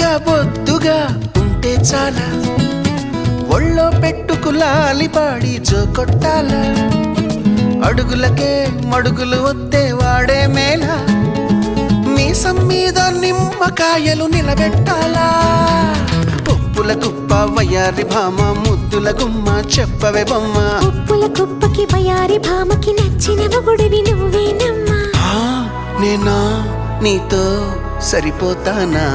ముద్దుగా బొద్దుగా ఉంటే చాలా ఒళ్ళో పెట్టుకులాలి పాడి జోకొట్టాల అడుగులకే మడుగులు వద్దే వాడే మేళ మీసం మీద నిమ్మకాయలు నిలబెట్టాలా పప్పుల కుప్ప వయారి భామ ముద్దుల గుమ్మ చెప్పవే బొమ్మ పప్పుల కుప్పకి వయారి భామకి నచ్చిన మొగుడివి నువ్వేనమ్మా నేనా నీతో సరిపోతానా